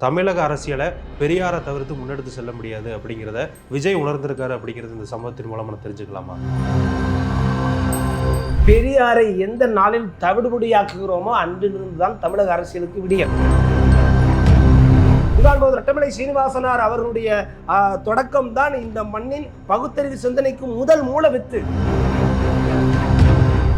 தமிழக அரசியலை பெரியாரை தவிர்த்து முன்னெடுத்து செல்ல முடியாது அப்படிங்கிறத விஜய் உணர்ந்திருக்காரு அப்படிங்கிறது இந்த சம்பவத்தின் மூலம் நம்ம தெரிஞ்சுக்கலாமா? பெரியாரை எந்த நாளில் தவிடுபடியாக்குகிறோமோ அன்றிலிருந்து தான் தமிழக அரசியலுக்கு விடியல். உதாரணம் ரெட்டமலை சீனிவாசனார் அவர்களுடைய தொடக்கம் தான் இந்த மண்ணின் பகுத்தறிவு சிந்தனைக்கு முதல் மூல வித்து.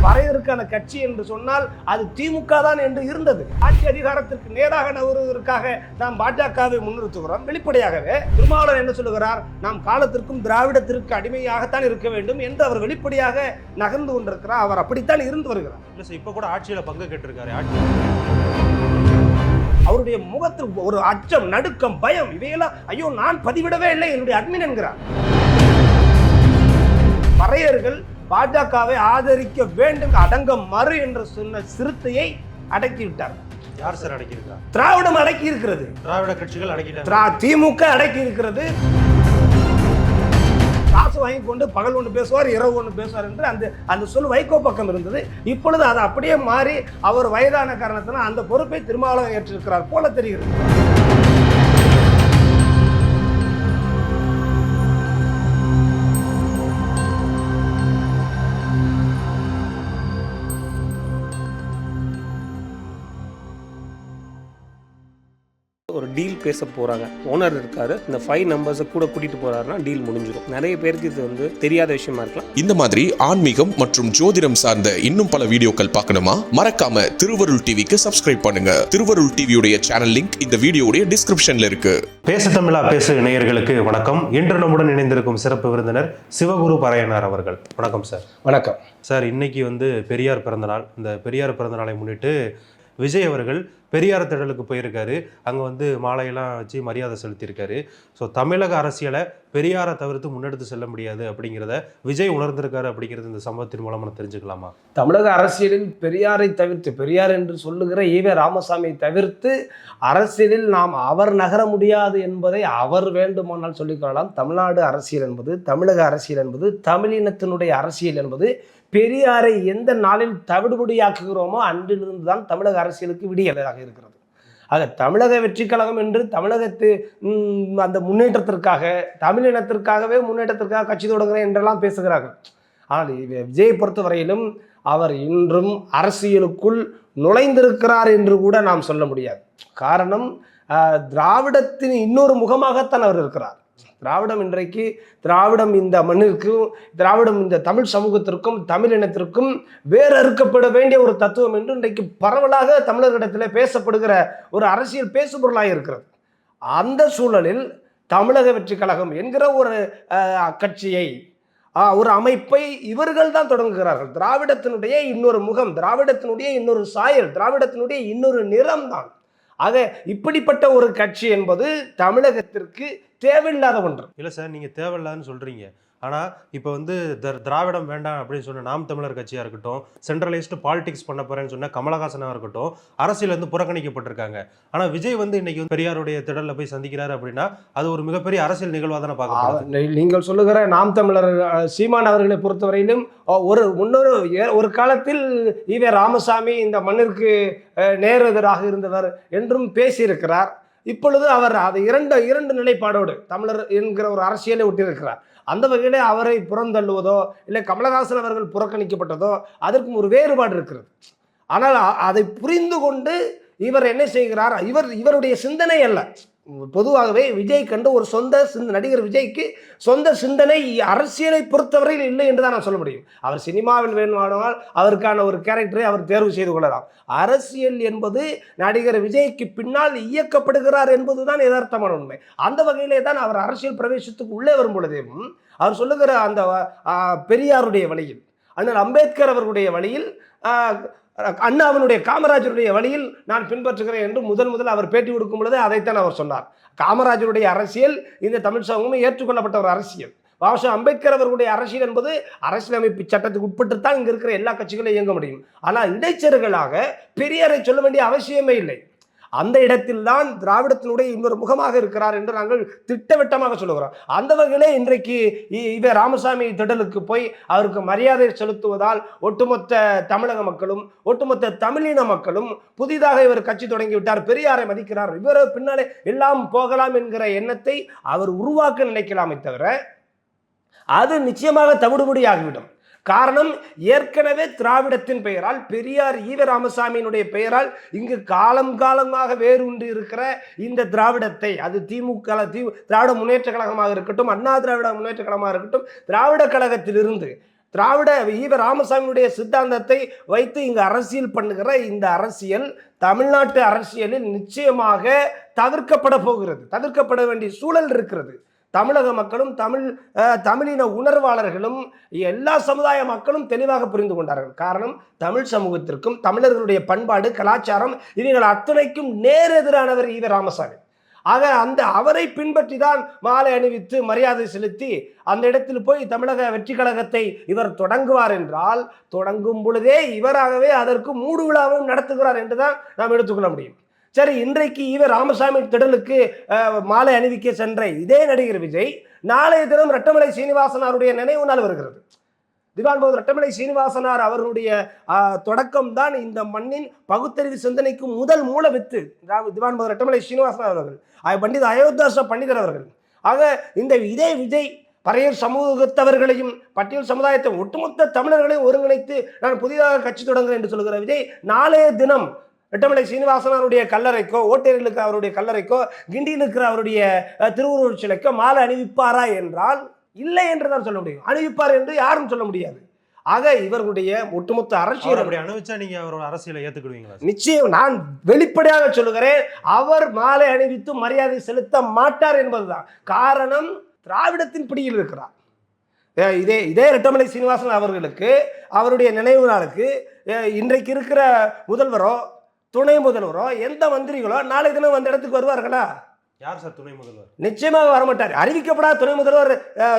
வரையறுக்கான கட்சி என்று சொன்னால் அது திமுக தான் என்று இருந்தது. ஆட்சி அதிகாரத்திற்கு நேராக நகருவதற்காக நாம் பாஜகவை முன்னிறுத்துகிறோம். வெளிப்படையாகவே திருமாவளவன் என்ன சொல்லுகிறார்? நாம் காலத்திற்கும் திராவிடத்திற்கு அடிமையாகத்தான் இருக்க வேண்டும் என்று அவர் வெளிப்படையாக நகர்ந்து கொண்டிருக்கிறார். அவர் அப்படித்தான் இருந்து வருகிறார். இப்ப கூட ஆட்சியில பங்கு கேட்டிருக்காரு. அவருடைய முகத்தில் ஒரு அச்சம், நடுக்கம், பயம், இவையெல்லாம் ஐயோ நான் பதிவிடவே இல்லை என்னுடைய அட்மின் என்கிறார். வரையர்கள் பாஜகவை ஆதரிக்க வேண்டும் அடங்க மறு என்று சொன்ன சிறுத்தையை அடக்கிவிட்டார். யார் சார் அடக்கியிருக்கார்? திராவிடம் அடக்கி இருக்கிறது. திராவிட கட்சிகள் அடக்கிட்டாங்க. திமுக அடக்கி இருக்கிறது. காசு வாங்கி கொண்டு பகல் ஒன்று பேசுவார், இரவு ஒன்று பேசுவார் என்று அந்த சொல் வைகோ பக்கம் இருந்தது. இப்பொழுது அது அப்படியே மாறி அவர் வயதான காரணத்தினால் அந்த பொறுப்பை திருமாவளவன் ஏற்றிருக்கிறார் போல தெரிகிறது. ஒரு டீல் பேச போகிறாங்க, ஓனர் இருக்காரு, இந்த 5 நம்பர்ஸை கூட கூட்டிட்டு போறாருன்னா டீல் முடிஞ்சிடும். நிறைய பேருக்கு இது தெரியாத விஷயமா இருக்கலாம். இந்த மாதிரி ஆன்மீகம் மற்றும் ஜோதிடம் சார்ந்த இன்னும் பல வீடியோக்கள் பார்க்கணுமா? மறக்காம திருவருள் டிவிக்கு சப்ஸ்கிரைப் பண்ணுங்க. திருவருள் டிவியுடைய சேனல் லிங்க் இந்த வீடியோடைய டிஸ்கிரிப்ஷன்ல இருக்கு. பேசு தமிழா பேசு நேயர்களுக்கு வணக்கம். இன்று நம்முடன் இணைந்திருக்கும் சிறப்பு விருந்தினர் சிவகுரு பறையனார் அவர்கள். வணக்கம் சார். வணக்கம் சார். இன்னைக்கு பெரியார் பிறந்தநாள். இந்த பெரியார் பிறந்தநாளை முன்னிட்டு விஜய் அவர்கள் பெரியார் திடலுக்கு போயிருக்காரு. அங்கே மாலையெல்லாம் வச்சு மரியாதை செலுத்தியிருக்காரு. ஸோ தமிழக அரசியலை பெரியாரை தவிர்த்து முன்னெடுத்து செல்ல முடியாது அப்படிங்கிறத விஜய் உணர்ந்திருக்காரு அப்படிங்கிறது இந்த சம்பவத்தின் மூலம் நம்ம தெரிஞ்சுக்கலாமா? தமிழக அரசியலில் பெரியாரை தவிர்த்து, பெரியார் என்று சொல்லுகிற ஈவே ராமசாமியை தவிர்த்து அரசியலில் நாம் அவர் நகர முடியாது என்பதை அவர் வேண்டுமானால் சொல்லிக்கொள்ளலாம். தமிழ்நாடு அரசியல் என்பது, தமிழக அரசியல் என்பது, தமிழினத்தினுடைய அரசியல் என்பது பெரியாரை எந்த நாளில் தவிடுபடியாக்குகிறோமோ அன்றிலிருந்து தான் தமிழக அரசியலுக்கு விடியலாக இருக்கிறது. ஆக தமிழக வெற்றி கழகம் என்று தமிழகத்து அந்த முன்னேற்றத்திற்காக, தமிழினத்திற்காகவே முன்னேற்றத்திற்காக கட்சி தொடங்குகிறேன் என்றெல்லாம் பேசுகிறார்கள். ஆனால் விஜயை பொறுத்தவரையிலும் அவர் இன்றும் அரசியலுக்குள் நுழைந்திருக்கிறார் என்று கூட நாம் சொல்ல முடியாது. காரணம், திராவிடத்தின் இன்னொரு முகமாகத்தான் அவர் இருக்கிறார். திராவிடம் இந்த மண்ணிற்கும், திராவிடம் இந்த தமிழ் சமூகத்திற்கும், தமிழினத்திற்கும் வேறு அறுக்கப்பட வேண்டிய ஒரு தத்துவம் என்று இன்றைக்கு பரவலாக தமிழர்களிடத்தில் பேசப்படுகிற ஒரு அரசியல் பேசுபொருளாக இருக்கிறது. அந்த சூழலில் தமிழக வெற்றி கழகம் என்கிற ஒரு கட்சியை, ஒரு அமைப்பை இவர்கள் தான் தொடங்குகிறார்கள். திராவிடத்தினுடைய இன்னொரு முகம், திராவிடத்தினுடைய இன்னொரு சாயல், திராவிடத்தினுடைய இன்னொரு நிறம் தான். ஆக இப்படிப்பட்ட ஒரு கட்சி என்பது தமிழகத்திற்கு தேவையில்லாத ஒன்று. இல்லை சார், நீங்கள் தேவையில்லாதுன்னு சொல்கிறீங்க. ஆனால் இப்போ திராவிடம் வேண்டாம் அப்படின்னு சொன்ன நாம் தமிழர் கட்சியாக இருக்கட்டும், சென்ட்ரலைஸ்டு பாலிடிக்ஸ் பண்ண போகிறேன்னு சொன்ன கமலஹாசனாக இருக்கட்டும், அரசியல் புறக்கணிக்கப்பட்டிருக்காங்க. ஆனால் விஜய் இன்னைக்கு பெரியாருடைய திடலில் போய் சந்திக்கிறாரு அப்படின்னா அது ஒரு மிகப்பெரிய அரசியல் நிகழ்வாக தானே பார்க்க. நீங்கள் சொல்லுகிற நாம் தமிழர் சீமான் அவர்களை பொறுத்தவரையிலும் ஒரு காலத்தில் ஈவே ராமசாமி இந்த மண்ணிற்கு நேர் எதிராக இருந்தவர் என்றும் பேசியிருக்கிறார். இப்பொழுது அவர் அது இரண்டு நிலைப்பாடோடு தமிழர் என்கிற ஒரு அரசியலை ஒட்டியிருக்கிறார். அந்த வகையிலே அவரை புறந்தள்ளுவதோ இல்லை கமலஹாசன் அவர்கள் புறக்கணிக்கப்பட்டதோ அதற்கும் ஒரு வேறுபாடு இருக்கிறது. ஆனால் அதை புரிந்து கொண்டு இவர் என்ன செய்கிறார்? இவருடைய சிந்தனை அல்ல. பொதுவாகவே விஜய் கண்டு ஒரு நடிகர் விஜய்க்கு சொந்த சிந்தனை அரசியலை பொறுத்தவரையில் இல்லை என்று தான் நான் சொல்ல முடியும். அவர் சினிமாவில் வேணுமானால் அவருக்கான ஒரு கேரக்டரை அவர் தேர்வு செய்து கொள்ளலாம். அரசியல் என்பது நடிகர் விஜய்க்கு பின்னால் இயக்கப்படுகிறார் என்பதுதான் யதார்த்தமான உண்மை. அந்த வகையிலே தான் அவர் அரசியல் பிரவேசத்துக்கு உள்ளே வரும் பொழுதும் அவர் சொல்லுகிற அந்த பெரியாருடைய வழியில், அண்ணல் அம்பேத்கர் அவர்களுடைய வழியில், அண்ணாவினுடைய காமராஜருடைய வழியில் நான் பின்பற்றுகிறேன் என்று முதல் அவர் பேட்டி கொடுக்கும் பொழுது அதைத்தான் அவர் சொன்னார். காமராஜருடைய அரசியல் இந்த தமிழ் சமூகமே ஏற்றுக்கொள்ளப்பட்ட ஒரு அரசியல். பாபா அம்பேத்கர் அவர்களுடைய அரசியல் என்பது அரசியலமைப்பு சட்டத்துக்கு உட்பட்டுத்தான் இங்கே இருக்கிற எல்லா கட்சிகளும் இயங்க முடியும். ஆனால் இடைச்சர்களாக பெரியாரை சொல்ல வேண்டிய அவசியமே இல்லை. அந்த இடத்தில்தான் திராவிடத்தினுடைய இன்னொரு முகமாக இருக்கிறார் என்று நாங்கள் திட்டவட்டமாக சொல்லுகிறோம். அந்த வகையிலே இன்றைக்கு இவர் ராமசாமி திடலுக்கு போய் அவருக்கு மரியாதை செலுத்துவதால் ஒட்டுமொத்த தமிழக மக்களும் ஒட்டுமொத்த தமிழின மக்களும் புதிதாக இவர் கட்சி தொடங்கிவிட்டார், பெரியாரை மதிக்கிறார், இவர் பின்னாலே எல்லாம் போகலாம் என்கிற எண்ணத்தை அவர் உருவாக்க நினைக்கலாமே தவிர அது நிச்சயமாக தவிடுபடியாகிவிடும். காரணம், ஏற்கனவே திராவிடத்தின் பெயரால் பெரியார் ஈவே ராமசாமியினுடைய பெயரால் இங்கு காலம் காலமாக வேரூன்றி இருக்கிற இந்த திராவிடத்தை, அது திராவிட முன்னேற்ற கழகமாக இருக்கட்டும், அண்ணா திராவிட முன்னேற்ற கழகமாக இருக்கட்டும், திராவிட கழகத்திலிருந்து திராவிட ஈவே ராமசாமியுடைய சித்தாந்தத்தை வைத்து இங்கு அரசியல் பண்ணுகிற இந்த அரசியல் தமிழ்நாட்டு அரசியலில் நிச்சயமாக தவிர்க்கப்பட போகிறது, தவிர்க்கப்பட வேண்டிய சூழல் இருக்கிறது. தமிழக மக்களும் தமிழின உணர்வாளர்களும் எல்லா சமுதாய மக்களும் தெளிவாக புரிந்து கொண்டார்கள். காரணம், தமிழ் சமூகத்திற்கும் தமிழர்களுடைய பண்பாடு கலாச்சாரம் இவைகள் அத்தனைக்கும் நேரெதிரானவர் ஈவே ராமசாமி. ஆக அவரை பின்பற்றி தான் மாலை அணிவித்து மரியாதை செலுத்தி அந்த இடத்தில் போய் தமிழக வெற்றி கழகத்தை இவர் தொடங்குவார் என்றால், தொடங்கும் பொழுதே இவராகவே அதற்கு மூடு விழாவும் நடத்துகிறார் என்றுதான் நாம் எடுத்துக்கொள்ள முடியும். சரி, இன்றைக்கு ஈவே ராமசாமி திடலுக்கு மாலை அணிவிக்க சென்ற இதே நடிகர் விஜய் நாளைய தினம் ரெட்டமலை சீனிவாசனாருடைய நினைவு நாள் வருகிறது. திவான் பகதூர் ரெட்டமலை சீனிவாசனார் அவர்களுடைய தொடக்கம் தான் இந்த மண்ணின் பகுத்தறிவு சிந்தனைக்கு முதல் மூல வித்து திவான் பகதூர் ரெட்டமலை சீனிவாசனார் அவர்கள், பண்டித அயோத்திதாச பண்டிதர் அவர்கள். ஆக இதே விஜய் பறையர் சமூகத்தவர்களையும் பட்டியல் சமுதாயத்தை ஒட்டுமொத்த தமிழர்களையும் ஒருங்கிணைத்து நான் புதிதாக கட்சி தொடங்குகிறேன் என்று சொல்கிற விஜய் நாளைய தினம் ரெட்டமலை சீனிவாசனாருடைய கல்லறைக்கோ, ஓட்டேரியில் இருக்கிற அவருடைய கல்லறைக்கோ, கிண்டியில் இருக்கிற அவருடைய திருவுருவச் சிலைக்கோ மாலை அணிவிப்பாரா என்றால் இல்லை என்று தான் சொல்ல முடியும். அணிவிப்பார் என்று யாரும் சொல்ல முடியாது. ஆக இவர்களுடைய ஒட்டுமொத்த அரசியல் அப்படி அணிவிச்சா நீங்க அவரோட அரசியலை ஏத்துக்கிடுவீங்களா? நிச்சயம், நான் வெளிப்படையாக சொல்லுகிறேன், அவர் மாலை அணிவித்து மரியாதை செலுத்த மாட்டார் என்பதுதான் காரணம். திராவிடத்தின் பிடியில் இருக்கிறார். இதே ரெட்டமலை சீனிவாசன் அவர்களுக்கு அவருடைய நினைவு நாளுக்கு இன்றைக்கு இருக்கிற முதல்வரோ துணை முதல்வரோ எந்த மந்திரிகளோ நாளை தினம் அந்த இடத்துக்கு வருவார்களா? யார் சார் துணை முதல்வர்? நிச்சயமாக வரமாட்டார். அறிவிக்கப்படாத துணை முதல்வர்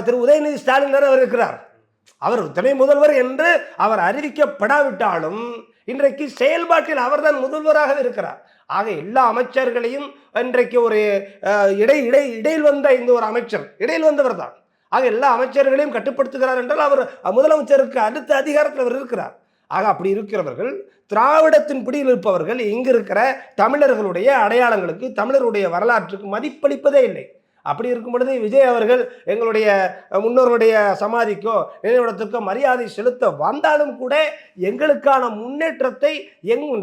திரு உதயநிதி ஸ்டாலின் அவர் இருக்கிறார். அவர் துணை முதல்வர் என்று அவர் அறிவிக்கப்படாவிட்டாலும் இன்றைக்கு செயல்பாட்டில் அவர்தான் முதல்வராக இருக்கிறார். ஆக எல்லா அமைச்சர்களையும் இன்றைக்கு ஒரு இடையில் வந்த இந்த ஒரு அமைச்சர் இடையில் வந்தவர் தான். ஆக எல்லா அமைச்சர்களையும் கட்டுப்படுத்துகிறார் என்றால் அவர் முதலமைச்சருக்கு அடுத்த அதிகாரத்தில் அவர் இருக்கிறார். ஆக அப்படி இருக்கிறவர்கள், திராவிடத்தின் பிடியில் இருப்பவர்கள் இங்கு இருக்கிற தமிழர்களுடைய அடையாளங்களுக்கு, தமிழருடைய வரலாற்றுக்கு மதிப்பளிப்பதே இல்லை. அப்படி இருக்கும் பொழுது விஜய் அவர்கள் எங்களுடைய முன்னோர்களுடைய சமாதிக்கோ நினைவிடத்திற்கோ மரியாதை செலுத்த வந்தாலும் கூட எங்களுக்கான முன்னேற்றத்தை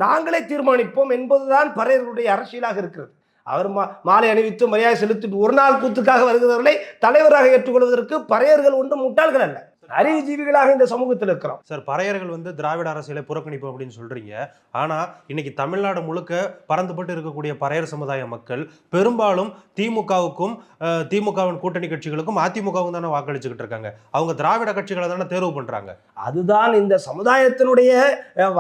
நாங்களே தீர்மானிப்போம் என்பதுதான் பறையர்களுடைய அரசியலாக இருக்கிறது. அவர் மாலை அணிவித்து மரியாதை செலுத்திட்டு ஒரு நாள் கூத்துக்காக வருகிறவர்களை தலைவராக ஏற்றுக்கொள்வதற்கு பறையர்கள் ஒன்றும் முட்டாள்கள் அல்ல, அறிவுஜீவிகளாக இந்த சமூகத்தில் இருக்கிறோம். சார், பறையர்கள் திராவிட அரசியலை புறக்கணிப்பு அப்படின்னு சொல்றீங்க. ஆனா இன்னைக்கு தமிழ்நாடு முழுக்க பறந்துபட்டு இருக்கக்கூடிய பறையர் சமுதாய மக்கள் பெரும்பாலும் திமுகவுக்கும் திமுகவின் கூட்டணி கட்சிகளுக்கும் அதிமுகவும் தானே வாக்களிச்சுக்கிட்டு இருக்காங்க. அவங்க திராவிட கட்சிகளை தானே தேர்வு பண்றாங்க. அதுதான் இந்த சமுதாயத்தினுடைய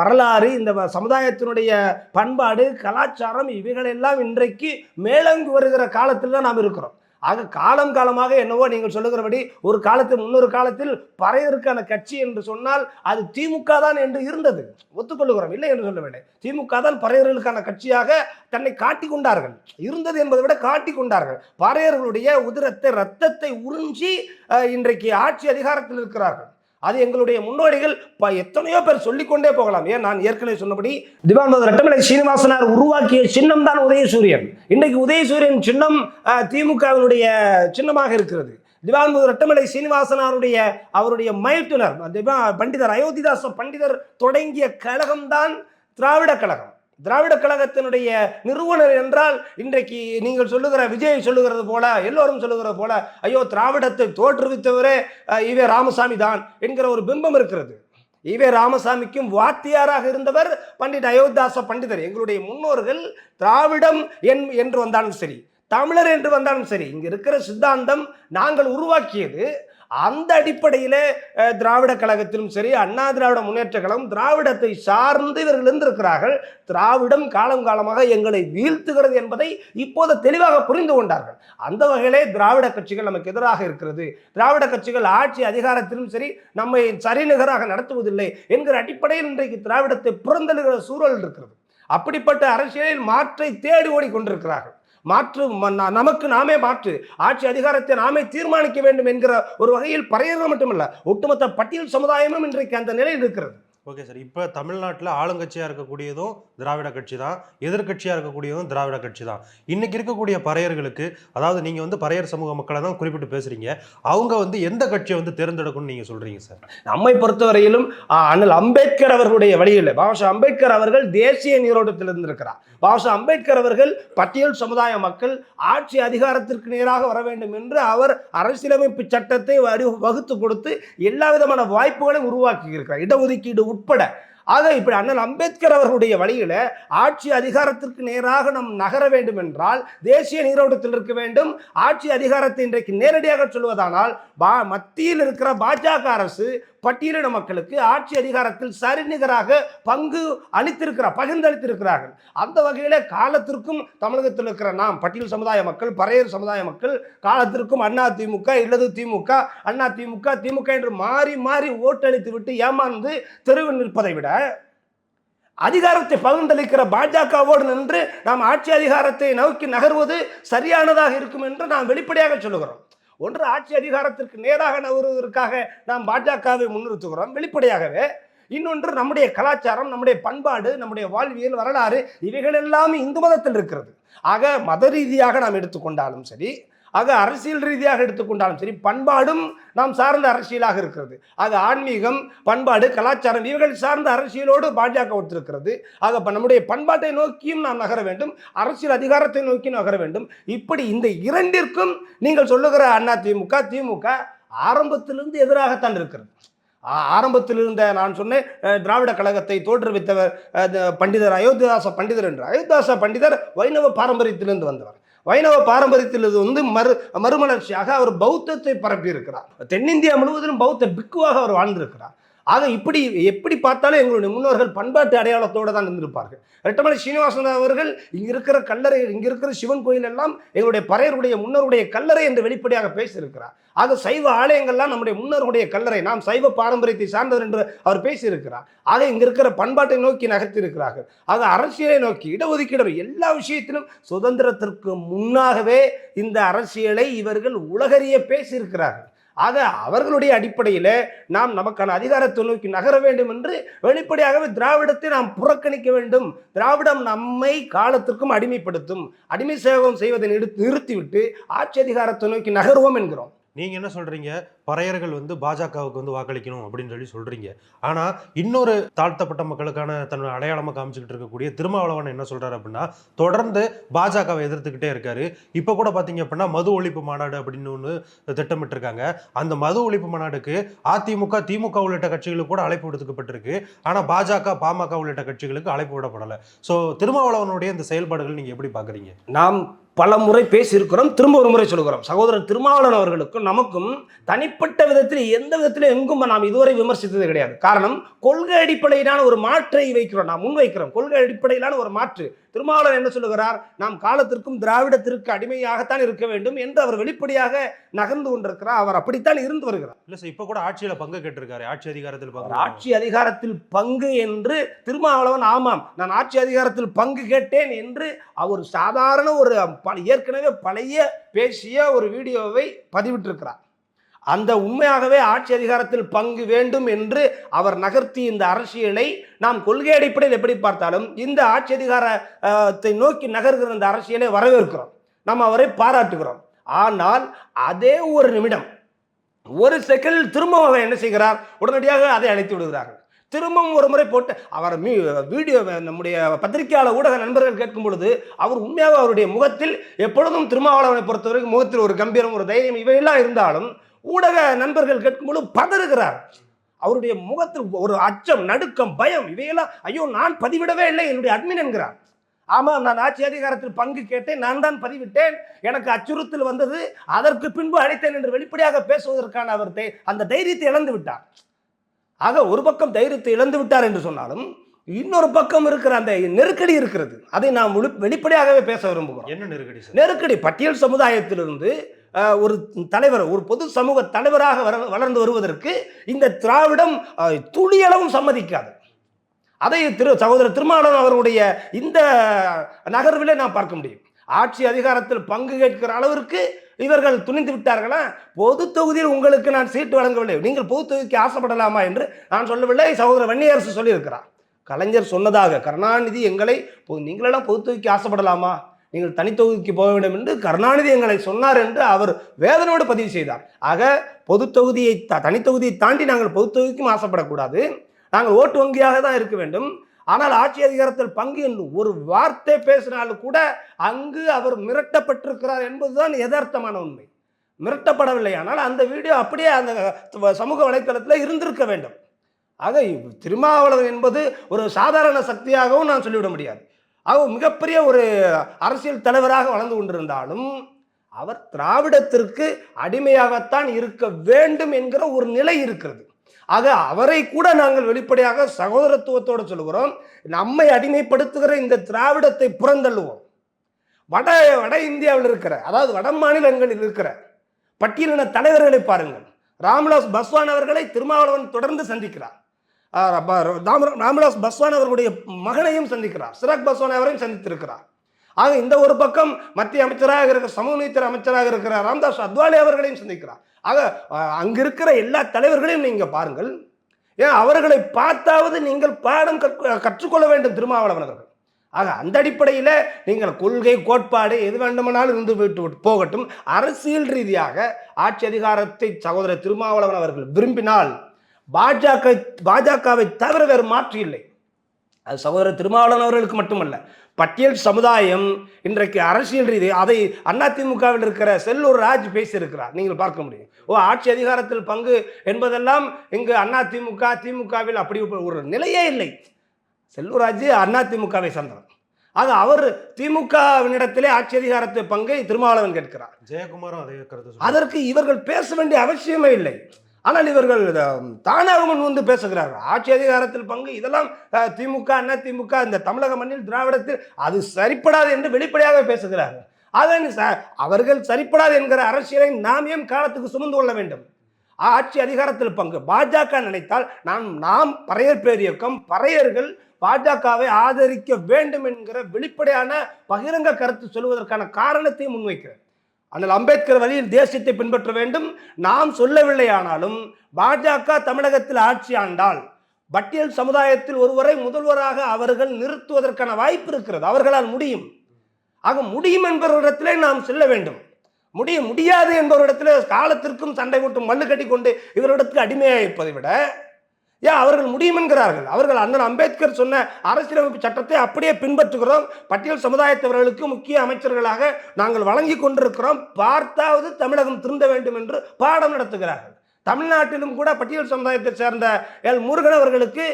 வரலாறு, இந்த சமுதாயத்தினுடைய பண்பாடு கலாச்சாரம் இவைகளெல்லாம் இன்றைக்கு மேலோங்கி வருகிற காலத்தில் தான் நாம் இருக்கிறோம். ஆக காலமாக என்னவோ நீங்கள் சொல்லுகிறபடி ஒரு காலத்தில் முன்னொரு காலத்தில் பறையருக்கான கட்சி என்று சொன்னால் அது திமுக தான் என்று இருந்தது, ஒத்துக்கொள்ளுகிறோம், இல்லை என்று சொல்ல வேண்டாம். திமுக தான் பறையர்களுக்கான கட்சியாக தன்னை காட்டி கொண்டார்கள். இருந்தது என்பதை விட காட்டி கொண்டார்கள். பறையர்களுடைய உதிரத்தை ரத்தத்தை உறிஞ்சி இன்றைக்கு ஆட்சி அதிகாரத்தில் இருக்கிறார்கள். அது எங்களுடைய முன்னோடிகள் எத்தனையோ பேர் சொல்லிக்கொண்டே போகலாம். ஏன், நான் ஏற்கனவே சொன்னபடி திவான் பகதூர் ரெட்டமலை சீனிவாசனார் உருவாக்கிய சின்னம் தான் உதயசூரியன். இன்றைக்கு உதயசூரியன் சின்னம் திமுகவினுடைய சின்னமாக இருக்கிறது. திவான் பகதூர் ரெட்டமலை சீனிவாசனாருடைய அவருடைய மைத்துனர் பண்டிதர் அயோத்திதாச பண்டிதர் தொடங்கிய கழகம்தான் திராவிட கழகம். திராவிட கழகத்தினுடைய நிறுவனர் என்றால் இன்றைக்கு நீங்கள் சொல்லுகிற விஜய் சொல்லுகிறது போல, எல்லோரும் சொல்லுகிறது போல, ஐயோ திராவிடத்தை தோற்றுவித்தவரே ஈவே ராமசாமி தான் என்கிற ஒரு பிம்பம் இருக்கிறது. ஈவே ராமசாமிக்கும் வாத்தியாராக இருந்தவர் பண்டிட் அயோத்திதாச பண்டிதர். எங்களுடைய முன்னோர்கள் திராவிடம் என்று வந்தாலும் சரி, தமிழர் என்று வந்தாலும் சரி, இங்க இருக்கிற சித்தாந்தம் நாங்கள் உருவாக்கியது. அந்த அடிப்படையில் திராவிட கழகத்திலும் சரி, அண்ணா திராவிட முன்னேற்ற கழகம் திராவிடத்தை சார்ந்து இவர்கள் இருந்திருக்கிறார்கள். திராவிடம் காலமாக எங்களை வீழ்த்துகிறது என்பதை இப்போது தெளிவாக புரிந்து கொண்டார்கள். அந்த வகையிலே திராவிட கட்சிகள் நமக்கு எதிராக இருக்கிறது, திராவிட கட்சிகள் ஆட்சி அதிகாரத்திலும் சரி நம்மை சரிநிகராக நடத்துவதில்லை என்கிற அடிப்படையில் இன்றைக்கு திராவிடத்தை புறந்தழுகிற சூழல் இருக்கிறது. அப்படிப்பட்ட அரசியலில் மாற்றை தேடி ஓடிக்கொண்டிருக்கிறார்கள். நமக்கு நாமே மாற்று, ஆட்சி அதிகாரத்தை நாமே தீர்மானிக்க வேண்டும் என்கிற ஒரு வகையில் பறையர்கள் மட்டுமல்ல, ஒட்டுமொத்த பட்டியல் சமுதாயமும் இன்றைக்கு அந்த நிலையில் இருக்கிறது. Okay sir. இப்போ தமிழ்நாட்டில் ஆளுங்கட்சியாக இருக்கக்கூடியதும் திராவிட கட்சி தான், எதிர்கட்சியாக இருக்கக்கூடியதும் திராவிட கட்சி தான். இன்னைக்கு இருக்கக்கூடிய பறையர்களுக்கு, அதாவது நீங்கள் வந்து பறையர் சமூக மக்களை தான் குறிப்பிட்டு பேசுகிறீங்க, அவங்க வந்து எந்த கட்சியை வந்து தேர்ந்தெடுக்கணும்னு நீங்கள் சொல்கிறீங்க சார்? நம்மை பொறுத்தவரையிலும் அண்ணல் அம்பேத்கர் அவர்களுடைய வழியில் பாபா அம்பேத்கர் அவர்கள் தேசிய நீரோட்டத்தில் இருந்திருக்கிறார். பாபா அம்பேத்கர் அவர்கள் பட்டியல் சமுதாய மக்கள் ஆட்சி அதிகாரத்திற்கு நேராக வர வேண்டும் என்று அவர் அரசியலமைப்பு சட்டத்தை வகுத்து கொடுத்து எல்லா விதமான வாய்ப்புகளையும் உருவாக்கி இருக்கிறார், இடஒதுக்கீடு உட்பட. ஆக இப்படி அண்ணல் அம்பேத்கர் அவர்களுடைய வழியில ஆட்சி அதிகாரத்திற்கு நேராக நாம் நகர வேண்டும் என்றால் தேசிய நீரோட்டத்தில் இருக்க வேண்டும். ஆட்சி அதிகாரத்தை இன்றைக்கு நேரடியாக சொல்வதானால் மத்தியில் இருக்கிற பாஜக அரசு பட்டியலின மக்களுக்கு ஆட்சி அதிகாரத்தில் சரிநிகராக பகிர்ந்தளித்திருக்கிறார்கள். அந்த வகையில காலத்திற்கும் தமிழகத்தில் இருக்கிற நாம் பட்டியல் சமுதாய மக்கள், பறையர் சமுதாய மக்கள் காலத்திற்கும் அண்ணா திமுக இல்லது திமுக, அண்ணா திமுக திமுக என்று மாறி மாறி ஓட்டளித்து விட்டு ஏமாந்து தெருவில் நிற்பதை விட அதிகாரத்தை பகிர்ந்தளிக்கிற பாஜகவோடு நின்று நாம் ஆட்சி அதிகாரத்தை நோக்கி நகர்வது சரியானதாக இருக்கும் என்று நாம் வெளிப்படையாக சொல்லுகிறோம். ஒன்று, ஆட்சி அதிகாரத்திற்கு நேராக நகர்வதற்காக நாம் பாஜகவை முன்னிறுத்துகிறோம் வெளிப்படையாகவே. இன்னொன்று, நம்முடைய கலாச்சாரம், நம்முடைய பண்பாடு, நம்முடைய வாழ்வியல், வரலாறு இவைகள் எல்லாமே இந்து மதத்தில் இருக்கிறது. ஆக மத ரீதியாக நாம் எடுத்துக்கொண்டாலும் சரி, ஆக அரசியல் ரீதியாக எடுத்துக்கொண்டாலும் சரி, பண்பாடும் நாம் சார்ந்த அரசியலாக இருக்கிறது. ஆக ஆன்மீகம், பண்பாடு, கலாச்சாரம் இவைகள் சார்ந்த அரசியலோடு பாஜக ஒத்திருக்கிறது. ஆக நம்முடைய பண்பாட்டை நோக்கியும் நாம் நகர வேண்டும், அரசியல் அதிகாரத்தை நோக்கி நகர வேண்டும். இப்படி இந்த இரண்டிற்கும் நீங்கள் சொல்லுகிற அண்ணா திமுக திமுக ஆரம்பத்திலிருந்து எதிராகத்தான் இருக்கிறது. ஆரம்பத்தில் இருந்த நான் சொன்னேன் திராவிட கழகத்தை தோற்றுவித்தவர் பண்டிதர் அயோத்திதாச பண்டிதர் என்று. அயோத்திதாச பண்டிதர் வைணவ பாரம்பரியத்திலிருந்து வந்தவர். வைணவ பாரம்பரியத்தில் வந்து மறுமலர்ச்சியாக அவர் பௌத்தத்தை பரப்பி இருக்கிறார். தென்னிந்தியா முழுவதிலும் பௌத்த பிக்குவாக அவர் வாழ்ந்திருக்கிறார். ஆக இப்படி எப்படி பார்த்தாலும் எங்களுடைய முன்னோர்கள் பண்பாட்டு அடையாளத்தோடு தான் இருந்திருப்பார்கள். ரெட்டமலை சீனிவாசன் அவர்கள் இங்கே இருக்கிற கல்லறை, இங்கே இருக்கிற சிவன் கோயில் எல்லாம் எங்களுடைய பறையருடைய முன்னோருடைய கல்லறை என்று வெளிப்படையாக பேசியிருக்கிறார். ஆக சைவ ஆலயங்கள்லாம் நம்முடைய முன்னோருடைய கல்லறை, நாம் சைவ பாரம்பரியத்தை சார்ந்தவர் என்று அவர் பேசியிருக்கிறார். ஆக இங்கே இருக்கிற பண்பாட்டை நோக்கி நகர்த்தி இருக்கிறார்கள். ஆக அரசியலை நோக்கி, இடஒதுக்கீடு, எல்லா விஷயத்திலும் சுதந்திரத்திற்கு முன்னாகவே இந்த அரசியலை இவர்கள் உலகறிய பேசியிருக்கிறார்கள். ஆக அவர்களுடைய அடிப்படையில் நாம் நமக்கான அதிகாரத்தை நோக்கி நகர வேண்டும் என்று வெளிப்படையாகவே திராவிடத்தை நாம் புறக்கணிக்க வேண்டும். திராவிடம் நம்மை காலத்திற்கும் அடிமைப்படுத்தும், அடிமை சேவகம் செய்வதை நிறுத்திவிட்டு ஆட்சி அதிகாரத்தை நோக்கி நகர்வோம் என்கிறோம். நீங்கள் என்ன சொல்கிறீங்க, பறையர்கள் வந்து பாஜகவுக்கு வந்து வாக்களிக்கணும் அப்படின்னு சொல்கிறீங்க. ஆனால் இன்னொரு தாழ்த்தப்பட்ட மக்களுக்கான தன்னோட அடையாளமாக காமிச்சிக்கிட்டு இருக்கக்கூடிய திருமாவளவன் என்ன சொல்கிறார் அப்படின்னா, தொடர்ந்து பாஜகவை எதிர்த்துக்கிட்டே இருக்காரு. இப்போ கூட பார்த்தீங்க அப்படின்னா மது ஒழிப்பு மாநாடு அப்படின்னு ஒன்று திட்டமிட்டிருக்காங்க. அந்த மது ஒழிப்பு மாநாடுக்கு அதிமுக திமுக உள்ளிட்ட கட்சிகளுக்கு கூட அழைப்பு விடுக்கப்பட்டிருக்கு. ஆனால் பாஜக பாமக உள்ளிட்ட கட்சிகளுக்கு அழைப்பு விடப்படலை. ஸோ திருமாவளவனுடைய இந்த செயல்பாடுகள் நீங்கள் எப்படி பார்க்குறீங்க? நாம் பல முறை பேசியிருக்கிறோம், திரும்ப ஒரு முறை சொல்கிறோம். சகோதரர் திருமாவளவன் அவர்களுக்கும் நமக்கும் தனிப்பட்ட விதத்தில் எந்த விதத்திலும் எங்கும் நாம் இதுவரை விமர்சித்தது கிடையாது. காரணம், கொள்கை அடிப்படையிலான ஒரு மாற்றை வைக்கிறோம், நாம் முன்வைக்கிறோம். கொள்கை அடிப்படையிலான ஒரு மாற்று. திருமாவளவன் என்ன சொல்லுகிறார், நாம் காலத்திற்கும் திராவிடத்திற்கு அடிமையாகத்தான் இருக்க வேண்டும் என்று அவர் வெளிப்படையாக நகர்ந்து கொண்டிருக்கிறார். அவர் அப்படித்தான் இருந்து வருகிறார். இல்லை சார், இப்போ கூட ஆட்சியில் பங்கு கேட்டிருக்காரு, ஆட்சி அதிகாரத்தில் பங்கு. ஆட்சி அதிகாரத்தில் பங்கு என்று திருமாவளவன், ஆமாம் நான் ஆட்சி அதிகாரத்தில் பங்கு கேட்டேன் என்று அவர் சாதாரண ஒரு ஏற்கனவே பழைய பேசிய ஒரு வீடியோவை பதிவிட்டிருக்கிறார். அந்த உண்மையாகவே ஆட்சி அதிகாரத்தில் பங்கு வேண்டும் என்று அவர் நகர்த்தி இந்த அரசியலை நாம் கொள்கை அடிப்படையில் எப்படி பார்த்தாலும் இந்த ஆட்சி அதிகாரத்தை நோக்கி நகர்கிற இந்த அரசியலை வரவேற்கிறோம், நாம் அவரை பாராட்டுகிறோம். ஆனால் அதே ஒரு நிமிடம், ஒரு செகண்ட் திரும்ப அவர் என்ன செய்கிறார், உடனடியாக அதை அழைத்து விடுகிறார்கள். திரும்பவும் ஒரு முறை போட்டு அவர் வீடியோ நம்முடைய பத்திரிகையாளர் ஊடக நண்பர்கள் கேட்கும் பொழுது அவர் உண்மையாக அவருடைய முகத்தில் எப்பொழுதும் திருமாவளவனை பொறுத்தவரைக்கும் முகத்தில் ஒரு கம்பீரம், ஒரு தைரியம் இவையெல்லாம் இருந்தாலும் ஊடக நண்பர்கள் கேட்கும் பொழுது பதறுகிறார். அவருடைய முகத்தில் ஒரு அச்சம், நடுக்கம், பயம் இவையெல்லாம். ஐயோ நான் பதிவிடவே இல்லை, என்னுடைய அட்மின் என்கிறார். ஆமாம் நான் ஆட்சி அதிகாரத்தில் பங்கு கேட்டேன், நான் தான் பதிவிட்டேன், எனக்கு அச்சுறுத்தல் வந்தது, அதற்கு பின்பு அழைத்தேன் என்று வெளிப்படையாக பேசுவதற்கான அவர் அந்த தைரியத்தை இழந்து விட்டார். ஆக ஒரு பக்கம் தைரியத்தை இழந்து விட்டார் என்று சொன்னாலும் இன்னொரு பக்கம் இருக்கிற அந்த நெருக்கடி இருக்கிறது. அதை நாம் வெளிப்படையாகவே பேச விரும்புகிறோம். என்ன நெருக்கடி? நெருக்கடி பட்டியல் சமுதாயத்திலிருந்து ஒரு தலைவர், ஒரு பொது சமூக தலைவராக வளர்ந்து வருவதற்கு இந்த திராவிடம் துளியளவும் சம்மதிக்காது. அதை சகோதரர் திருமாவளவன் அவருடைய இந்த நகர்விலே நாம் பார்க்க முடியும். ஆட்சி அதிகாரத்தில் பங்கு கேட்கிற அளவிற்கு இவர்கள் துணிந்து விட்டார்களா? பொது தொகுதியில் உங்களுக்கு நான் சீட்டு வழங்கவில்லை, நீங்கள் பொது தொகுதிக்கு ஆசைப்படலாமா என்று நான் சொல்லவில்லை, சகோதரர் வன்னியரசு சொல்லியிருக்கிறார். கலைஞர் சொன்னதாக கருணாநிதி எங்களை நீங்களெல்லாம் பொது தொகுதிக்கு ஆசைப்படலாமா, நீங்கள் தனித்தொகுதிக்கு போக வேண்டும் என்று கருணாநிதி எங்களை சொன்னார் என்று அவர் வேதனோடு பதிவு செய்தார். ஆக பொது தொகுதியை தனித்தொகுதியை தாண்டி நாங்கள் பொது தொகுதிக்கும் ஆசைப்படக்கூடாது, நாங்கள் ஓட்டு வங்கியாக தான் இருக்க வேண்டும். ஆனால் ஆட்சி அதிகாரத்தில் பங்கு என்று ஒரு வார்த்தை பேசினாலும் கூட அங்கு அவர் மிரட்டப்பட்டிருக்கிறார் என்பதுதான் யதார்த்தமான உண்மை. மிரட்டப்படவில்லை, ஆனால் அந்த வீடியோ அப்படியே அந்த சமூக வலைத்தளத்தில் இருந்திருக்க வேண்டும். ஆக திருமாவளவன் என்பது ஒரு சாதாரண சக்தியாகவும் நான் சொல்லிவிட முடியாது. ஆக மிகப்பெரிய ஒரு அரசியல் தலைவராக வளர்ந்து கொண்டிருந்தாலும் அவர் திராவிடத்திற்கு அடிமையாகத்தான் இருக்க வேண்டும் என்கிற ஒரு நிலை இருக்கிறது. ஆக அவரை கூட நாங்கள் வெளிப்படையாக சகோதரத்துவத்தோடு சொல்லுகிறோம். நம்மை அடிமைப்படுத்துகிற இந்த திராவிடத்தை புறந்தள்ளுவோம். வட இந்தியாவில் இருக்கிற, அதாவது வட மாநிலங்களில் இருக்கிற பட்டியலின தலைவர்களை பாருங்கள். ராம்விலாஸ் பாஸ்வான் அவர்களை திருமாவளவன் தொடர்ந்து சந்திக்கிறார். ராம்விலாஸ் பாஸ்வான் அவர்களுடைய மகனையும் சந்திக்கிறார். சிராக் பாஸ்வான் அவரையும் சந்தித்திருக்கிறார். ஆக இந்த ஒரு பக்கம் மத்திய அமைச்சராக இருக்கிற சமூக நீதித்துறை அமைச்சராக இருக்கிற ராம்தாஸ் அத்வாலே அவர்களையும் சந்திக்கிறார். ஆக அங்க இருக்கிற எல்லா தலைவர்களையும் நீங்க பாருங்கள். ஏன் அவர்களை பார்த்தாவது நீங்கள் பாடம் கற்றுக்கொள்ள வேண்டும் திருமாவளவன் அவர்கள். ஆக அந்த அடிப்படையில் நீங்கள் கொள்கை கோட்பாடு எது வேண்டுமானாலும் இருந்து போகட்டும், அரசியல் ரீதியாக ஆட்சி அதிகாரத்தை சகோதரர் திருமாவளவன் அவர்கள் விரும்பினால் பாஜகவை தவிர வேறு மாற்று இல்லை. அது சகோதரர் திருமாவளவன் அவர்களுக்கு மட்டுமல்ல, பட்டியல் சமுதாயம் இன்றைக்கு அரசியல் ரீதி அதை அதிமுகவில் இருக்கிற செல்லூர் ராஜ் பேசியிருக்கிறார், நீங்கள் பார்க்க முடியும். ஆட்சி அதிகாரத்தில் பங்கு என்பதெல்லாம் இங்கு அதிமுக திமுகவில் அப்படி ஒரு நிலையே இல்லை. செல்லூர் ராஜ் அதிமுகவை சார்ந்தவர். ஆக அவர் திமுகவினிடத்திலே ஆட்சி அதிகாரத்தை பங்கை திருமாவளவன் கேட்கிறார். ஜெயக்குமாரும் அதே கருத்து. அதற்கு இவர்கள் பேச வேண்டிய அவசியமே இல்லை. ஆனால் இவர்கள் தானாக முன் வந்து பேசுகிறார்கள். ஆட்சி அதிகாரத்தில் பங்கு இதெல்லாம் திமுக அதிமுக இந்த தமிழக மண்ணில் திராவிடத்தில் அது சரிப்படாது என்று வெளிப்படையாக பேசுகிறார்கள். அதன் அவர்கள் சரிப்படாது என்கிற அரசியலை நாம் ஏன் காலத்துக்கு சுமந்து கொள்ள வேண்டும்? ஆட்சி அதிகாரத்தில் பங்கு பாஜக நினைத்தால் நாம் பறையர் பேர் இயக்கம் பறையர்கள் பாஜகவை ஆதரிக்க வேண்டும் என்கிற வெளிப்படையான பகிரங்க கருத்து சொல்வதற்கான காரணத்தை முன்வைக்கிறது. ஆனால் அம்பேத்கர் வழியில் தேசியத்தை பின்பற்ற வேண்டும் நாம் சொல்லவில்லை. ஆனாலும் பாஜக தமிழகத்தில் ஆட்சி ஆண்டால் பட்டியல் சமுதாயத்தில் ஒருவரை முதல்வராக அவர்கள் நிறுத்துவதற்கான வாய்ப்பு இருக்கிறது. அவர்களால் முடியும். ஆக முடியும் என்பவரிடத்திலே நாம் செல்ல வேண்டும். முடியாது என்பவரிடத்திலே காலத்திற்கும் சண்டை போட்டு மல்லு கட்டி கொண்டு இவரிடத்துக்கு அடிமையாக இருப்பதை விட ஏன் அவர்கள் முடியும் என்கிறார்கள். அவர்கள் அண்ணன் அம்பேத்கர் சொன்ன அரசியலமைப்பு சட்டத்தை அப்படியே பின்பற்றுகிறோம். பட்டியல் சமுதாயத்தவர்களுக்கு முக்கிய அமைச்சர்களாக நாங்கள் வழங்கி கொண்டிருக்கிறோம். பார்த்தாவது தமிழகம் திருந்த வேண்டும் என்று பாடம் நடத்துகிறார்கள். தமிழ்நாட்டிலும் கூட பட்டியல் சமுதாயத்தை சேர்ந்த எல் முருகன் அவர்களுக்கு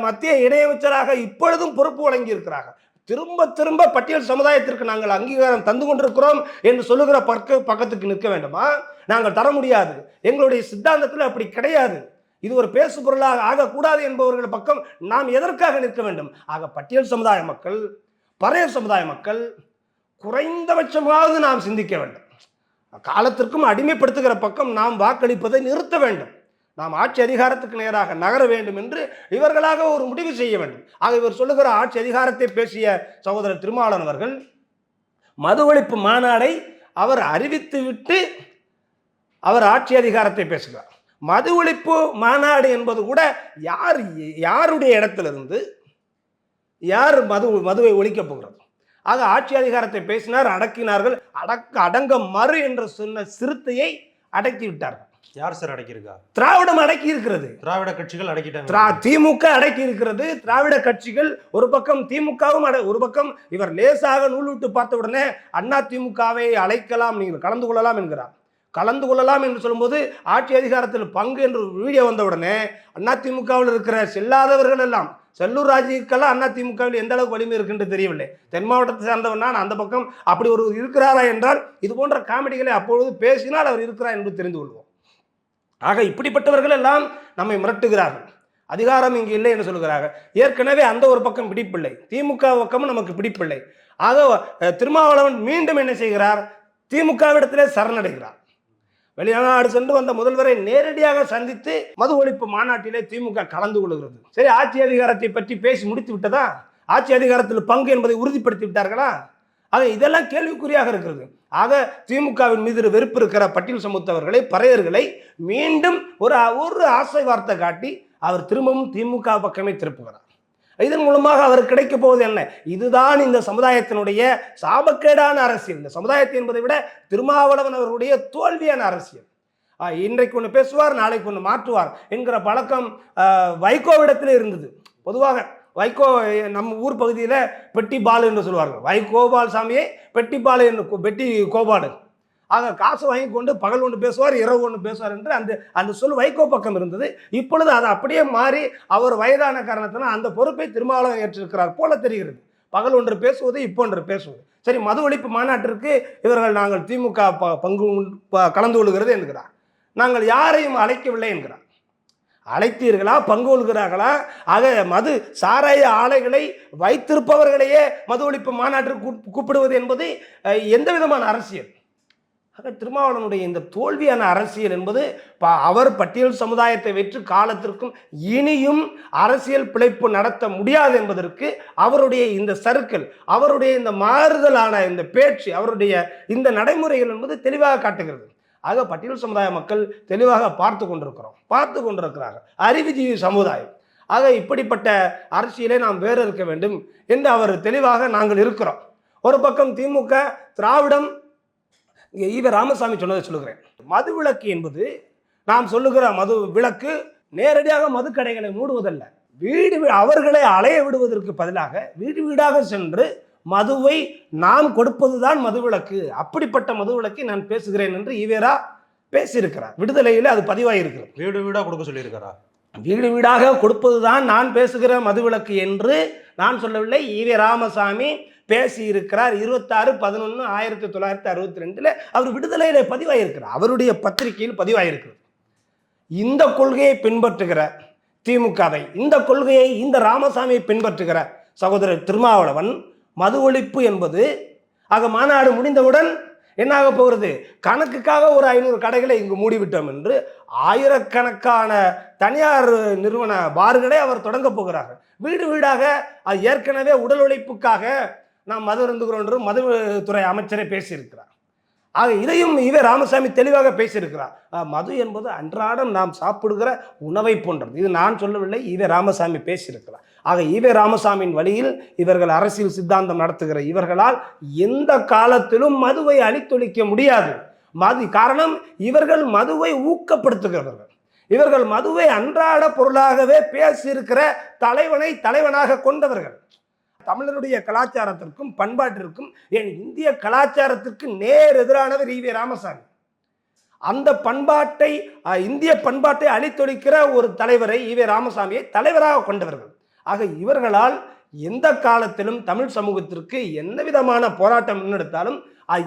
மத்திய இணையமைச்சராக இப்பொழுதும் பொறுப்பு வழங்கி இருக்கிறார்கள். திரும்ப திரும்ப பட்டியல் சமுதாயத்திற்கு நாங்கள் அங்கீகாரம் தந்து கொண்டிருக்கிறோம் என்று சொல்லுகிற பக்கத்துக்கு நிற்க வேண்டுமா? நாங்கள் தர முடியாது. எங்களுடைய சித்தாந்தத்தில் அப்படி கிடையாது. இது ஒரு பேசு பொருளாக ஆகக்கூடாது என்பவர்கள் பக்கம் நாம் எதற்காக நிற்க வேண்டும்? ஆக பட்டியல் சமுதாய மக்கள் பறையர் சமுதாய மக்கள் குறைந்தபட்சமாவது நாம் சிந்திக்க வேண்டும். காலத்திற்கும் அடிமைப்படுத்துகிற பக்கம் நாம் வாக்களிப்பதை நிறுத்த வேண்டும். நாம் ஆட்சி அதிகாரத்துக்கு நேராக நகர வேண்டும் என்று இவர்களாக ஒரு முடிவு செய்ய வேண்டும். ஆக இவர் சொல்லுகிற ஆட்சி அதிகாரத்தை பேசிய சகோதரர் திருமாவளவன் அவர்கள் மது ஒழிப்பு மாநாடை அவர் அறிவித்து விட்டு அவர் ஆட்சி அதிகாரத்தை பேசுகிறார். மது ஒழிப்பு மாநாடு என்பது கூட யாருடைய இடத்திலிருந்து யார் மதுவை ஒழிக்கப் போகிறது? ஆக ஆட்சி அதிகாரத்தை பேசினார், அடக்கினார்கள். அடங்க மறு என்று சொன்ன சிறுத்தையை அடக்கி விட்டார்கள். யார் சார் அடக்கியிருக்கா? திராவிடம் அடக்கி இருக்கிறது. திராவிட கட்சிகள் அடக்கிட்டாங்க. திமுக அடக்கி இருக்கிறது. திராவிட கட்சிகள் ஒரு பக்கம், திமுகவும் ஒரு பக்கம். இவர் லேசாக நூல் விட்டு பார்த்த உடனே அதிமுகவை அழைக்கலாம், நீங்கள் கலந்து கொள்ளலாம் என்கிறார். கலந்து கொள்ளலாம் என்று சொல்லும்போது ஆட்சி அதிகாரத்தில் பங்கு என்று வீடியோ வந்த உடனே அதிமுகவில் இருக்கிற செல்லாதவர்கள் எல்லாம், செல்லூர் ராஜுக்கெல்லாம் அதிமுகவில் எந்த அளவுக்கு வலிமை இருக்குன்னு தெரியவில்லை. தென் மாவட்டத்தை சார்ந்தவன் நான் அந்த பக்கம் அப்படி ஒரு இருக்கிறாரா என்றால் இது போன்ற காமெடிகளை அப்பொழுது பேசினால் அவர் இருக்கிறார் என்று தெரிந்து கொள்வோம். ஆக இப்படிப்பட்டவர்கள் எல்லாம் நம்மை மிரட்டுகிறார்கள். அதிகாரம் இங்கு இல்லை என்று சொல்கிறார்கள். ஏற்கனவே அந்த ஒரு பக்கம் பிடிப்பில்லை, திமுக பக்கமும் நமக்கு பிடிப்பில்லை. ஆக திருமாவளவன் மீண்டும் என்ன செய்கிறார்? திமுகவிடத்திலே சரணடைகிறார். வெளிநாடு சென்று வந்த முதல்வரை நேரடியாக சந்தித்து மது ஒழிப்பு மாநாட்டிலே திமுக கலந்து கொள்கிறது. சரி, ஆட்சி அதிகாரத்தை பற்றி பேசி முடித்து விட்டதா? ஆட்சி அதிகாரத்தில் பங்கு என்பதை உறுதிப்படுத்தி விட்டார்களா? ஆக இதெல்லாம் கேள்விக்குறியாக இருக்கிறது. ஆக திமுகவின் மீது வெறுப்பு இருக்கிற பட்டியல் சமூகத்தவர்களை, பறையர்களை மீண்டும் ஒரு ஆசை வார்த்தை காட்டி அவர் திரும்பவும் திமுக பக்கமே திருப்புகிறார். இதன் மூலமாக அவர் கிடைக்க போவது என்ன? இதுதான் இந்த சமுதாயத்தினுடைய சாபக்கேடான அரசியல். இந்த சமுதாயத்தை என்பதை விட திருமாவளவன் அவர்களுடைய தோல்வியான அரசியல். இன்றைக்கு ஒன்று பேசுவார், நாளைக்கு ஒன்று மாற்றுவார் என்கிற பழக்கம் வைகோவிடத்தில் இருந்தது. பொதுவாக வைகோ நம்ம ஊர் பகுதியில் பெட்டி பால் என்று சொல்வார்கள். வைகோபால் சாமியை பெட்டி பால் என்று பெட்டி கோபாடு. ஆக காசு வாங்கி கொண்டு பகல் ஒன்று பேசுவார், இரவு ஒன்று பேசுவார் என்று அந்த சொல் வைகோ பக்கம் இருந்தது. இப்பொழுது அது அப்படியே மாறி அவர் வயதான காரணத்தினால் அந்த பொறுப்பை திருமாவளவன் ஏற்றிருக்கிறார் போல தெரிகிறது. பகல் ஒன்று பேசுவது, இப்போ ஒன்று பேசுவது. சரி, மது ஒழிப்பு மாநாட்டிற்கு நாங்கள் திமுக பங்கு கலந்து கொள்கிறது என்கிறார். நாங்கள் யாரையும் அழைக்கவில்லை என்கிறார். அழைத்தீர்களா? பங்கு கொள்கிறார்களா? ஆக மது சாராய ஆலைகளை வைத்திருப்பவர்களையே மது ஒழிப்பு மாநாட்டிற்கு கூப்பிடுவது என்பது எந்த விதமான அரசியல்? ஆக திருமாவளவனுடைய இந்த தோல்வியான அரசியல் என்பது அவர் பட்டியல் சமுதாயத்தை வெற்று காலத்திற்கும் இனியும் அரசியல் பிழைப்பு நடத்த முடியாது என்பதற்கு அவருடைய இந்த சர்க்கிள், அவருடைய இந்த மாறுதலான இந்த பேச்சு, அவருடைய இந்த நடைமுறைகள் என்பது தெளிவாக காட்டுகிறது. ஆக பட்டியல் சமுதாய மக்கள் தெளிவாக பார்த்து கொண்டிருக்கிறார்கள். அறிவுஜீவி சமுதாயம். ஆக இப்படிப்பட்ட அரசியலை நாம் வேறு இருக்க வேண்டும் என்று அவர் தெளிவாக நாங்கள் இருக்கிறோம். ஒரு பக்கம் திமுக, திராவிடம், ஈவ ராமசாமி சொன்னதை சொல்லுகிறேன். மது விலக்கு என்பது நாம் சொல்லுகிற மது விலக்கு நேரடியாக மதுக்கடைகளை மூடுவதல்ல. அவர்களை அலைய விடுவதற்கு பதிலாக வீடு வீடாக சென்று மதுவை நாம் கொடுப்பதுதான் மதுவிலக்கு. அப்படிப்பட்ட மதுவிலக்கை நான் பேசுகிறேன் என்று ஈவேரா பேசியிருக்கிறார். விடுதலையில் அது பதிவாயிருக்கிறது. வீடு வீடாக கொடுக்க சொல்லியிருக்காரா? வீடு வீடாக கொடுப்பதுதான் நான் பேசுகிற மதுவிலக்கு என்று நான் சொல்லவில்லை. ஈவே ராமசாமி பேசியிருக்கிறார். 26/11/1962 அவர் விடுதலையில பதிவாயிருக்கிறார். அவருடைய பத்திரிகையில் பதிவாயிருக்கிறது. இந்த கொள்கையை பின்பற்றுகிற திமுகவை, இந்த கொள்கையை இந்த ராமசாமியை பின்பற்றுகிற சகோதரர் திருமாவளவன் மது ஒழிப்பு என்பது ஆக மாநாடு முடிந்தவுடன் என்னாக போகிறது? கணக்குக்காக ஒரு 500 கடைகளை இங்கு மூடிவிட்டோம் என்று ஆயிரக்கணக்கான தனியார் நிறுவன பார்களை அவர் தொடங்க போகிறார்கள். வீடு வீடாக அது ஏற்கனவே உடல் உழைப்புக்காக நாம் மது இருந்துகிறோம் என்று மதுத்துறை அமைச்சரை பேசியிருக்கிறார். ஆக இதையும் ஈவே ராமசாமி தெளிவாக பேசியிருக்கிறார். மது என்பது அன்றாடம் நாம் சாப்பிடுகிற உணவை போன்றது. இது நான் சொல்லவில்லை, ஈவே ராமசாமி பேசியிருக்கிறார். ஆக ஈவே ராமசாமியின் வழியில் இவர்கள் அரசியல் சித்தாந்தம் நடத்துகிற இவர்களால் எந்த காலத்திலும் மதுவை அழித்தொழிக்க முடியாது. காரணம், இவர்கள் மதுவை ஊக்கப்படுத்துகிறவர்கள். இவர்கள் மதுவை அன்றாட பொருளாகவே பேசியிருக்கிற தலைவனாக கொண்டவர்கள். தமிழருடைய கலாச்சாரத்திற்கும் பண்பாட்டிற்கும் என் இந்திய கலாச்சாரத்திற்கு நேர் எதிரானவர் ஈவே ராமசாமி. அந்த பண்பாட்டை, இந்திய பண்பாட்டை அழித்தொழிக்கிற ஒரு தலைவரை, ஈவே ராமசாமியை தலைவராக கொண்டவர்கள். ஆக இவர்களால் எந்த காலத்திலும் தமிழ் சமூகத்திற்கு எந்த விதமான போராட்டம் முன்னெடுத்தாலும்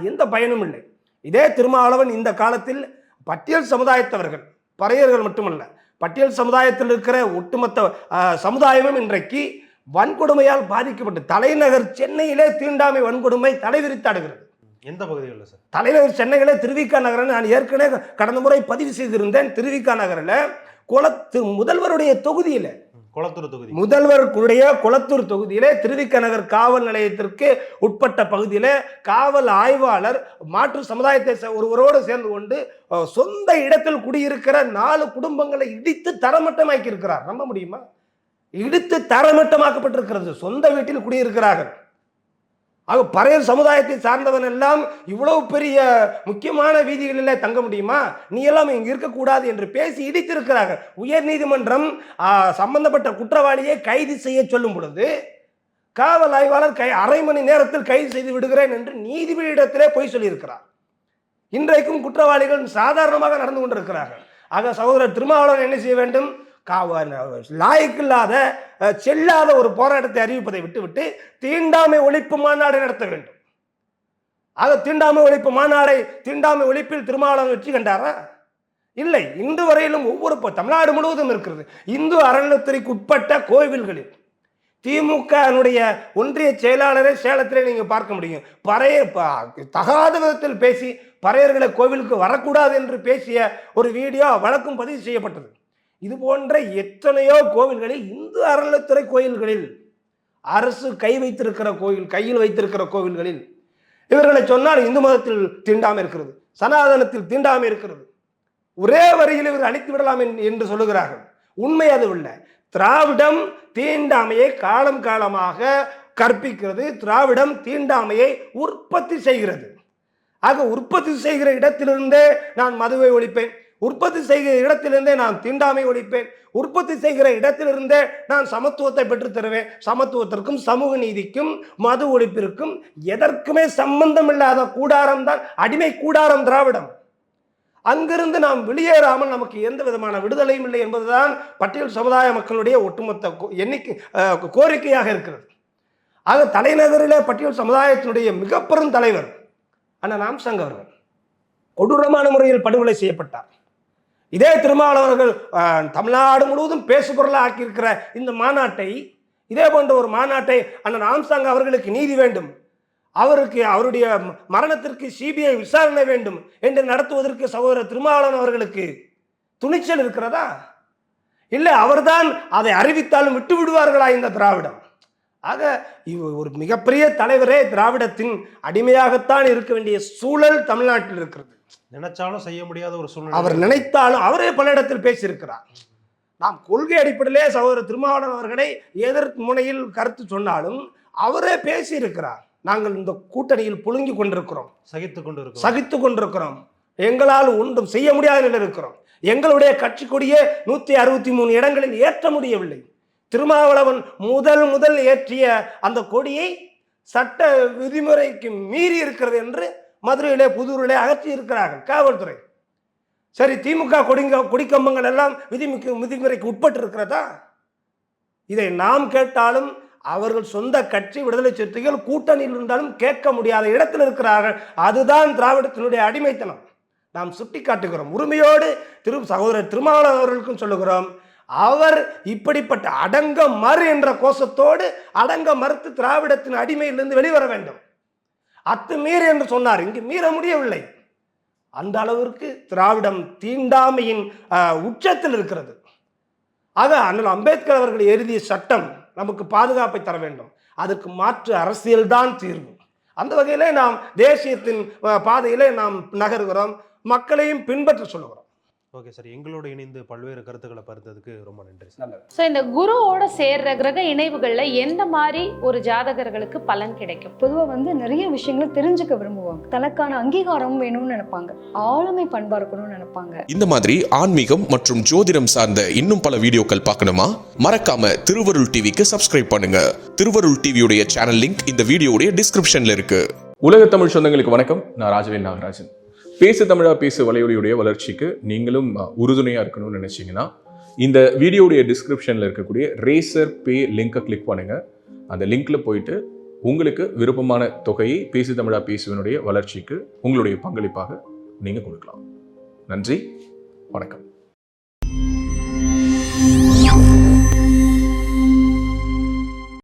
எந்த பயனும் இல்லை. இதே திருமாவளவன் இந்த காலத்தில் பட்டியல் சமுதாயத்தவர்கள், பறையர்கள் மட்டுமல்ல, பட்டியல் சமுதாயத்தில் இருக்கிற ஒட்டுமொத்த சமுதாயமும் இன்றைக்கு வன்கொடுமையால் பாதிக்கப்பட்டு தலைநகர் சென்னையிலே தீண்டாமை வன்கொடுமை தலைவிரித்தாடுகிறது. எந்த பகுதிகளில் சார்? தலைநகர் சென்னையிலே திருவிக நகர். நான் ஏற்கனவே கடந்த முறை பதிவு செய்திருந்தேன். திருவிக நகரில் முதல்வருடைய தொகுதியில், முதல்வருடைய குளத்தூர் தொகுதியிலே திருவிக நகர் காவல் நிலையத்திற்கு உட்பட்ட பகுதியிலே காவல் ஆய்வாளர் மாற்று சமுதாயத்தை ஒருவரோடு சேர்ந்து கொண்டு சொந்த இடத்தில் குடியிருக்கிற 4 குடும்பங்களை இடித்து தரமட்டமாக்கி இருக்கிறார். நம்ப முடியுமா? இடித்து தரமட்டமாக்கப்பட்டிருக்கிறது. சொந்த வீட்டில் குடியிருக்கிறார்கள். ஆக பறையர் சமுதாயத்தை சார்ந்தவன் எல்லாம் இவ்வளவு பெரிய முக்கியமான வீதிகளில் தங்க முடியுமா? நீ எல்லாம் இங்கு இருக்கக்கூடாது என்று பேசி இடித்திருக்கிறார்கள். உயர் நீதிமன்றம் சம்பந்தப்பட்ட குற்றவாளியை கைது செய்ய சொல்லும் பொழுது காவல் ஆய்வாளர் அரை மணி நேரத்தில் கைது செய்து விடுகிறேன் என்று நீதிபதியிடத்திலே பொய் சொல்லியிருக்கிறார். இன்றைக்கும் குற்றவாளிகள் சாதாரணமாக நடந்து கொண்டிருக்கிறார்கள். ஆக சகோதரர் திருமாவளவன் என்ன செய்ய வேண்டும்? லாய்க்கில்லாத செல்லாத ஒரு போராட்டத்தை அறிவிப்பதை விட்டுவிட்டு தீண்டாமை ஒழிப்பு மாநாடு நடத்த வேண்டும். ஆக தீண்டாமை ஒழிப்பு மாநாடை, தீண்டாமை ஒழிப்பில் திருமாவளவன் வெற்றி கண்டாரா? இல்லை. இன்று வரையிலும் ஒவ்வொரு தமிழ்நாடு முழுவதும் இருக்கிறது இந்து அறநிலையத்துறைக்கு உட்பட்ட கோவில்களில் திமுகனுடைய ஒன்றிய செயலாளரை சேலத்திலே நீங்கள் பார்க்க முடியும். தகாத விதத்தில் பேசி பறையர்களை கோவிலுக்கு வரக்கூடாது என்று பேசிய ஒரு வீடியோ வழக்கும் பதிவு செய்யப்பட்டது. இது போன்ற எத்தனையோ கோவில்களில், இந்து அறநிலைத்துறை கோயில்களில், அரசு கையில் வைத்திருக்கிற கோவில்களில் இவர்களை சொன்னால் இந்து மதத்தில் தீண்டாமை இருக்கிறது, சனாதனத்தில் தீண்டாமை இருக்கிறது, ஒரே வரியில் இவர் அழித்து விடலாம் என்று சொல்லுகிறார்கள். உண்மை அது இல்லை. திராவிடம் தீண்டாமையை காலம் காலமாக கற்பிக்கிறது. திராவிடம் தீண்டாமையை உற்பத்தி செய்கிறது. ஆக உற்பத்தி செய்கிற இடத்திலிருந்தே நான் மதுவை ஒழிப்பேன், உற்பத்தி செய்கிற இடத்திலிருந்தே நான் தீண்டாமை ஒழிப்பேன், உற்பத்தி செய்கிற இடத்திலிருந்தே நான் சமத்துவத்தை பெற்று தருவேன். சமத்துவத்திற்கும் சமூக நீதிக்கும் மது ஒழிப்பிற்கும் எதற்குமே சம்பந்தம் இல்லாத கூடாரம் தான் அடிமை கூடாரம் திராவிடம். அங்கிருந்து நாம் வெளியேறாமல் நமக்கு எந்த விதமான விடுதலையும் இல்லை என்பதுதான் பட்டியல் சமுதாய மக்களுடைய ஒட்டுமொத்த கோரிக்கையாக இருக்கிறது. ஆக தலைநகரிலே பட்டியல் சமுதாயத்தினுடைய மிக பெரும் தலைவர் அண்ணா ராமசாமி அவர்கள் கொடூரமான முறையில் படுகொலை செய்யப்பட்டார். இதே திருமாவளவர்கள் தமிழ்நாடு முழுவதும் பேசுபொருளாக ஆக்கியிருக்கிற இந்த மாநாட்டை, இதே போன்ற ஒரு மாநாட்டை அண்ணா ராமசாமி அவர்களுக்கு நீதி வேண்டும், அவருடைய மரணத்திற்கு சிபிஐ விசாரணை வேண்டும் என்று நடத்துவதற்கு சகோதரர் திருமாவளவன் அவர்களுக்கு துணிச்சல் இருக்கிறதா? இல்லை, அவர்தான் அதை அறிவித்தாலும் விட்டு விடுவார்களா இந்த திராவிடம்? ஆக ஒரு மிகப்பெரிய தலைவரே திராவிடத்தின் அடிமையாகத்தான் இருக்க வேண்டிய சூழல் தமிழ்நாட்டில் இருக்கிறது. நினைச்சாலும் செய்ய முடியாத ஒரு சூழ்நிலை. அவர் நினைத்தாலும் அவரே பல இடத்தில் பேசியிருக்கிறார். நாம் கொள்கை அடிப்படையிலே சகோதரர் திருமாவளவன் அவர்களை எதிர்ப்பு முனையில் கருத்து சொன்னாலும் அவரே பேசியிருக்கிறார். நாங்கள் இந்த கூட்டணியில் புழுங்கி கொண்டிருக்கிறோம், சகித்து கொண்டிருக்கிறோம், எங்களால் ஒன்றும் செய்ய முடியாத நிலையில் இருக்கிறோம், எங்களுடைய கட்சி கொடியே 163 இடங்களில் ஏற்ற முடியவில்லை. திருமாவளவன் முதல் ஏற்றிய அந்த கொடியை சட்ட விதிமுறைக்கு மீறி இருக்கிறது என்று மதுரையிலே புதூரிலே அகற்றி இருக்கிறார்கள் காவல்துறை. சரி, திமுக கொடிக்கம்பங்கள் எல்லாம் விதிமுறைக்கு உட்பட்டு இருக்கிறதா? இதை நாம் கேட்டாலும் அவர்கள் சொந்த கட்சி விடுதலை சிறுத்தைகள் கூட்டணியில் இருந்தாலும் கேட்க முடியாத இடத்தில் இருக்கிறார்கள். அதுதான் திராவிடத்தினுடைய அடிமைத்தனம். நாம் சுட்டி காட்டுகிறோம். உரிமையோடு சகோதரர் திருமாவளவன் அவர்களுக்கும் சொல்லுகிறோம், அவர் இப்படிப்பட்ட அடங்க மறு என்ற கோஷத்தோடு அடங்க மறுத்து திராவிடத்தின் அடிமையிலிருந்து வெளிவர வேண்டும். அத்துமீறி என்று சொன்னார், இங்கு மீற முடியவில்லை. அந்த அளவிற்கு திராவிடம் தீண்டாமையின் உச்சத்தில் இருக்கிறது. ஆக அண்ணல் அம்பேத்கர் அவர்கள் எழுதிய சட்டம் நமக்கு பாதுகாப்பை தர வேண்டும். அதற்கு மாற்று அரசியல்தான் தீர்வு. அந்த வகையிலே நாம் தேசியத்தின் பாதையிலே நாம் நகர்கிறோம், மக்களையும் பின்பற்ற சொல்லுகிறோம். ஓகே சார், எங்களோட இணைந்து பல்வேறு கருத்துக்களை பகிர்ந்ததுக்கு ரொம்ப நன்றி சார். ஸோ இந்த குருவோட சேர்ற கிரக இணைவுகள்ல எந்த மாதிரி ஒரு ஜாதகர்களுக்கு பலன் கிடைக்கும்? பொதுவாக நிறைய விஷயங்களை தெரிஞ்சுக்க விரும்புவாங்க, தனக்கான அங்கீகாரம் வேணும்னு நினைப்பாங்க, ஆளுமை பண்பா இருக்கணும்னு நினைப்பாங்க. இந்த மாதிரி ஆன்மீகம் மற்றும் ஜோதிடம் சார்ந்த இன்னும் பல வீடியோக்கள் பார்க்கணுமா? மறக்காம திருவருள் டிவிக்கு சப்ஸ்கிரைப் பண்ணுங்க. திருவருள் டிவியுடைய சேனல் லிங்க் இந்த வீடியோடைய டிஸ்கிரிப்ஷன்ல இருக்கு. உலக தமிழ் சொந்தங்களுக்கு வணக்கம். நான் ராஜவேல் நாகராஜன். பேசு தமிழா பேசு வலையொலியுடைய வளர்ச்சிக்கு நீங்களும் உறுதுணையாக இருக்கணும்னு நினச்சிங்கன்னா இந்த வீடியோடைய டிஸ்கிரிப்ஷனில் இருக்கக்கூடிய ரேசர் பே லிங்கை கிளிக் பண்ணுங்கள். அந்த லிங்க்கில் போயிட்டு உங்களுக்கு விருப்பமான தொகையை பேசு தமிழா பேசுவனுடைய வளர்ச்சிக்கு உங்களுடைய பங்களிப்பாக நீங்கள் கொடுக்கலாம். நன்றி, வணக்கம்.